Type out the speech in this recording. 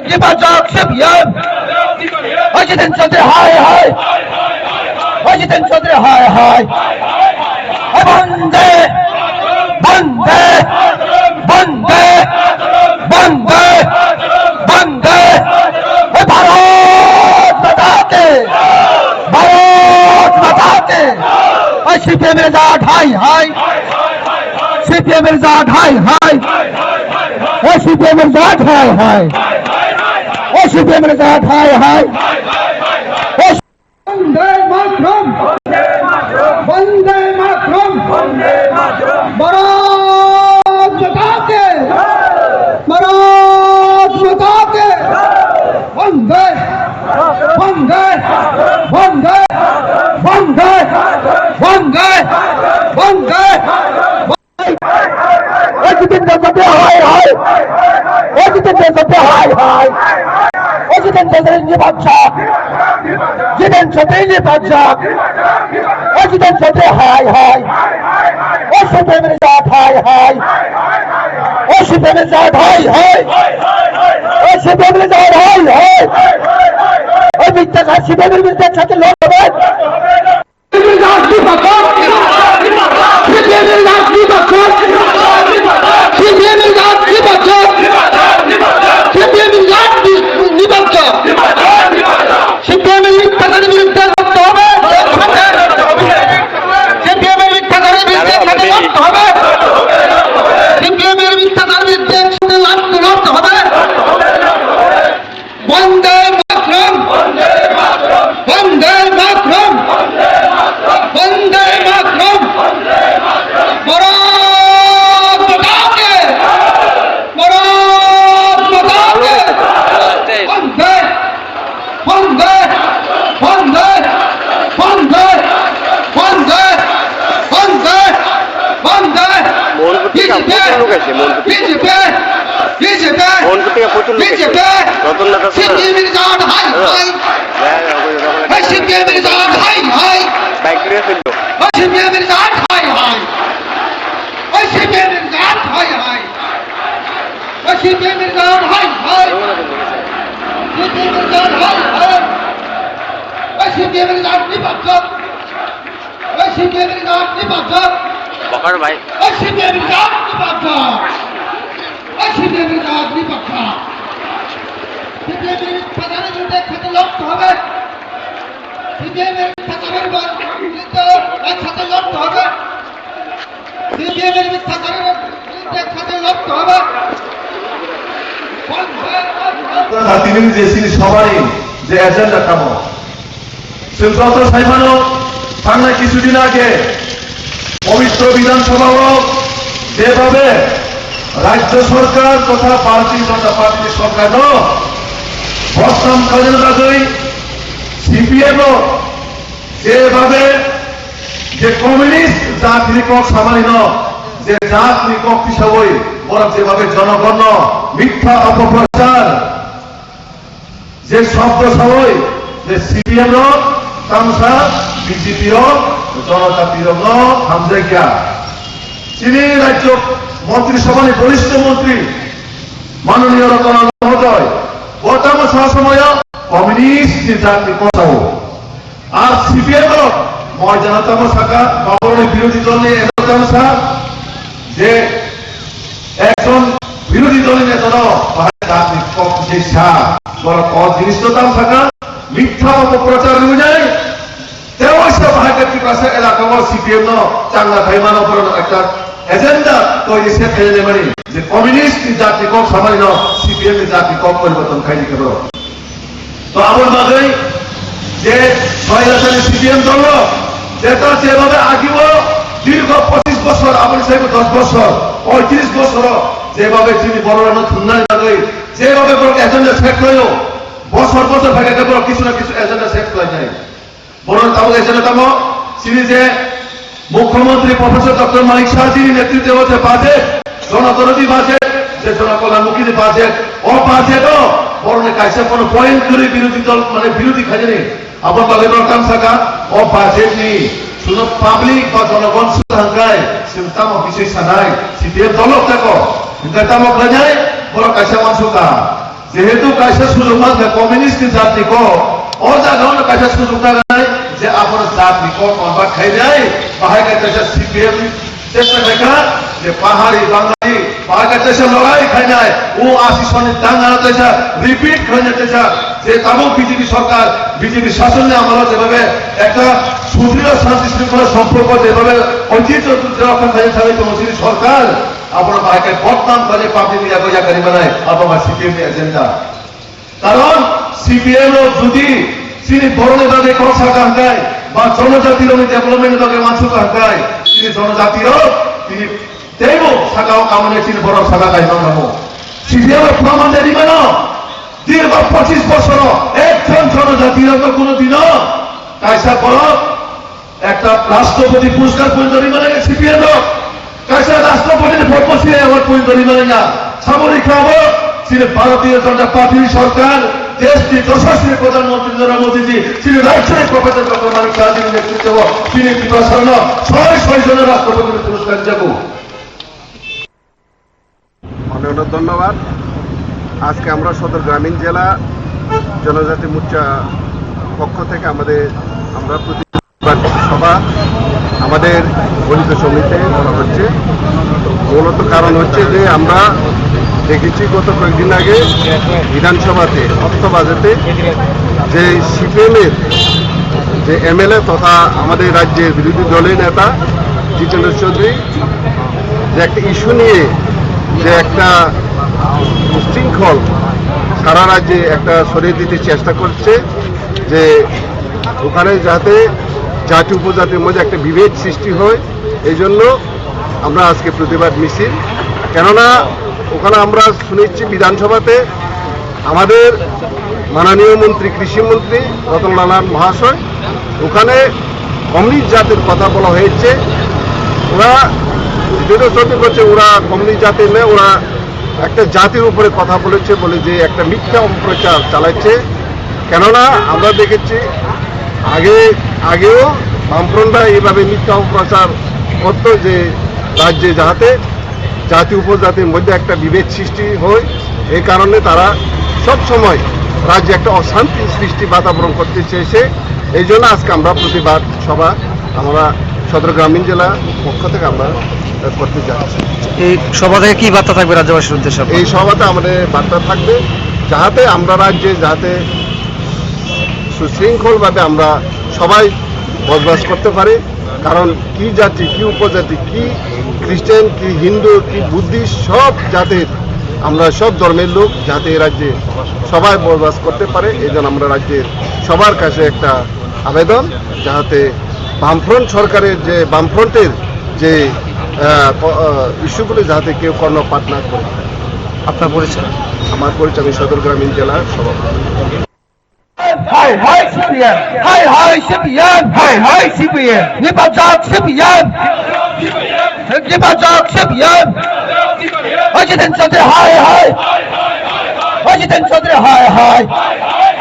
নির্বাচক সিপিএম অজিতেন চৌধুরী হায় হায় অজিতেন চৌধুরী হায় হায় বন্দে বন্দে বন্দে বন্দে বন্দে ভারত মাতাকে ভারত মাতাকে সিপিএম এর জাট হাই হাই সিপিএম এর জাট হাই হাই সিপিএম এর জাট হাই হাই সিপিএম এর জাট হাই হাই বন্দে মাতরম বন্দে মাতরম ভারত মাতাকে ভারত মাতাকে বন্দে বন্দে বন্দে বন্দে বন্দে বন্দে অজিতেন্দ্র চৌধুরী হায় হায় অজিতেন্দ্র চৌধুরী হায় হায় অজিতেন্দ্র চৌধুরী নির্বাচক জিতেন চৌধুরী নির্বাচক অজিতেন চৌধুরী হায় হায় ও সিপিএমের জাট হায় হায় ও সিপিএমের জাট হায় হায় ও সিপিএমের জাট হায় হায় ওই মিথ্যাচার সিপিএমের বিরুদ্ধে সাথে লোক হবে সবাই যে এজেন্ডা কামো শিল্পত সাইমানো বাংলায় কিছুদিন আগে পবিত্র বিধানসভা যেভাবে রাজ্য সরকার তথা পার্টি সরকার বর্তমান কাজী সিপিএম যেভাবে যে কমিউনিস্ট জাত নিকক সামান্য যে জাত নিকক হিসাবে ওরা যেভাবে জনগণ মিথ্যা অপপ্রচার যে শব্দ সবাই যে সিপিএম তামসা বিজেপি জনতা বিরোধ হামজাইয়া তিনি রাজ্য মন্ত্রিসভার বরিষ্ঠ মন্ত্রী মাননীয় রতন মহোদয় বর্তমান সহসময় কমিউনিস্ট জাতি কথাও আর সিপিএম মই জনতা শাখা বাবরের বিরোধী দল নিয়ে এমসা যে একজন বিরোধী দল নেতা জাতি যে সার বড় জিনিস তো দাম থাকা মিথ্যা অপপ্রচার অনুযায়ী তেমন ভাইকে পাশে এলাকা সিপিএম চাঙ্গা ভাইমান একটা এজেন্ডা তৈরি সে ফেলে মানে যে কমিউনিস্ট জাতি কম সামান্য সিপিএম জাতি কম পরিবর্তন খাইনি কেবল তো আমার মাঝে যে 6 রাজধানী সিপিএম দল যেটা যেভাবে আগিব দীর্ঘ 25 বছর আবুল সাহেব 10 বছর 35 বছর যেভাবে তিনি বড় রানো থুন্নাই লাগে যেভাবে বড় এজেন্ডা সেট হইও বছর বছর ভাগে কেবল কিছু না কিছু এজেন্ডা সেট হয়ে যায় বড় তাও এজেন্ডা তাম তিনি যে মুখ্যমন্ত্রী প্রফেসর ডক্টর মানিক শাহজির নেতৃত্বে হচ্ছে বাজেট জনদরদী বাজেট যে জনকল্যাণমুখী যে বাজেট ও বাজেটও বড় কাছে কোনো পয়েন্ট করে বিরোধী দল মানে বিরোধী খাজেনি আপনার বাগের কাম থাকা ও বাজেট নেই শুধু পাবলিক বা জনগণ সুধাঙ্গায় সিমতাম বিশেষ সানায় সিপিএম দলক দেখো কিন্তু তামক যায় বড় কাছে মানসুকা যেহেতু কাইসা সুযোগ আছে কমিউনিস্ট জাতি ক ও জায়গাও কাইসা সুযোগ থাকা নাই যে আপনার জাতি ক বা খাই যায় বাহাই কাইসা সিপিএম চেষ্টা দেখা যে পাহাড়ি বাঙালি পাহাড় কাইসা লড়াই খাই যায় ও 80 সনের দাঙ্গা চাইছা রিপিট হয়ে যেতে যে তাবক বিজেপি সরকার বিজেপি শাসনে আমরা যেভাবে একটা সুদৃঢ় শান্তি শৃঙ্খলা সম্পর্ক যেভাবে ঐতিহ্য রক্ষা খাই চালাইতে মোদী সরকার আপনার বাহাইকে বদনাম করে পাবলিক ইয়াকারি বানায় আপনার সিপিএম এজেন্ডা কারণ সিপিএম যদি তিনি বড় নেতাদের কথা কাঙ্কায় বা জনজাতির ডেভেলপমেন্টের লগে মানুষ কাঙ্কায় তিনি জনজাতির তিনি দেব শাখাও কামনে তিনি বড় শাখা গাইব নামো সিপিএম প্রমাণ দিবে না দীর্ঘ 25 বছর একজন জনজাতির তো কোনোদিনও কাইসা বড় একটা রাষ্ট্রপতি পুরস্কার পর্যন্ত মানে সিপিএম কাইসা রাষ্ট্রপতির পদ্মশ্রী অ্যাওয়ার্ড পর্যন্ত মানে না সামরিক খাবো তিনি ভারতীয় জনতা পার্টির সরকার দেশটির যশস্বী প্রধানমন্ত্রী নরেন্দ্র মোদীজি তিনি রাজ্যের প্রফেসর ডক্টর মানিক সাহাজির নেতৃত্ব তিনি বিভাষণ 6 জনের রাষ্ট্রপতির পুরস্কার দেব। অনেক অনেক ধন্যবাদ। আজকে আমরা সদর গ্রামীণ জেলা জনজাতি মোর্চা পক্ষ থেকে আমরা প্রতিবাদ সভা আমাদের দলিত সমিতিতে করা হচ্ছে। মূলত কারণ হচ্ছে যে আমরা দেখেছি গত কয়েকদিন আগে বিধানসভাতে অর্থ বাজেটে যে সিপিএমের যে এমএলএ তথা আমাদের রাজ্যের বিরোধী দলের নেতা জিতেন্দ্র চৌধুরী যে একটা ইস্যু নিয়ে যে একটা উচ্ছৃঙ্খল সারা রাজ্যে একটা সরিয়ে দিতে চেষ্টা করছে যে ওখানে যাতে জাতি উপজাতির মধ্যে একটা বিভেদ সৃষ্টি হয়, এই জন্য আমরা আজকে প্রতিবাদ মিছিল। কেননা ওখানে আমরা শুনেছি বিধানসভাতে আমাদের মাননীয় মন্ত্রী কৃষিমন্ত্রী রতনলাল মহাশয় ওখানে কমিউনিস্ট জাতির কথা বলা হয়েছে। ওরা যেটা চলতে করছে ওরা কমিউনিস্ট জাতি নেই, ওরা একটা জাতির উপরে কথা বলেছে বলে যে একটা মিথ্যা অপপ্রচার চালাচ্ছে। কেননা আমরা দেখেছি আগেও বামফ্রন্টরা এইভাবে মিথ্যা অপপ্রচার করতো যে রাজ্যে যাতে জাতি উপজাতির মধ্যে একটা বিভেদ সৃষ্টি হয়, এই কারণে তারা সব সময় রাজ্যে একটা অশান্তি সৃষ্টি বাতাবরণ করতে চেয়েছে। এই জন্য আজকে আমরা প্রতিবাদ সভা আমরা সদর গ্রামীণ জেলা পক্ষ থেকে আমরা করতে যাচ্ছি। এই সভা থেকে কি বার্তা থাকবে রাজ্যবাসীর উদ্দেশ্যে? এই সভাতে আমাদের বার্তা থাকবে যাতে আমরা রাজ্যে যাতে সুশৃঙ্খলভাবে আমরা সবাই বসবাস করতে পারি। কারণ কি জাতি কি উপজাতি কি খ্রিস্টান কি হিন্দু কি বুদ্ধিস্ট সব জাতির আমরা সব ধর্মের লোক যাতে এই রাজ্যে সবাই বসবাস করতে পারে, এই জন্য আমরা রাজ্যের সবার কাছে একটা আবেদন যাতে বামফ্রন্ট সরকারের যে বামফ্রন্টের যে ইস্যুগুলি যাতে কেউ কর্ণপাত না করে। আপনার পরিচয়? আমার পরিচয় আমি সদর গ্রামীণ জেলার সভাপতি। হাই হাই সিপিএম, হাই হাই সিপিএম, হাই হাই সিপিএম, নির্বাচক সিপিএম, নির্বাচক সিপিএম, অজিতেন চৌধুরী হাই হাই, অজিতেন চৌধুরী হাই হাই।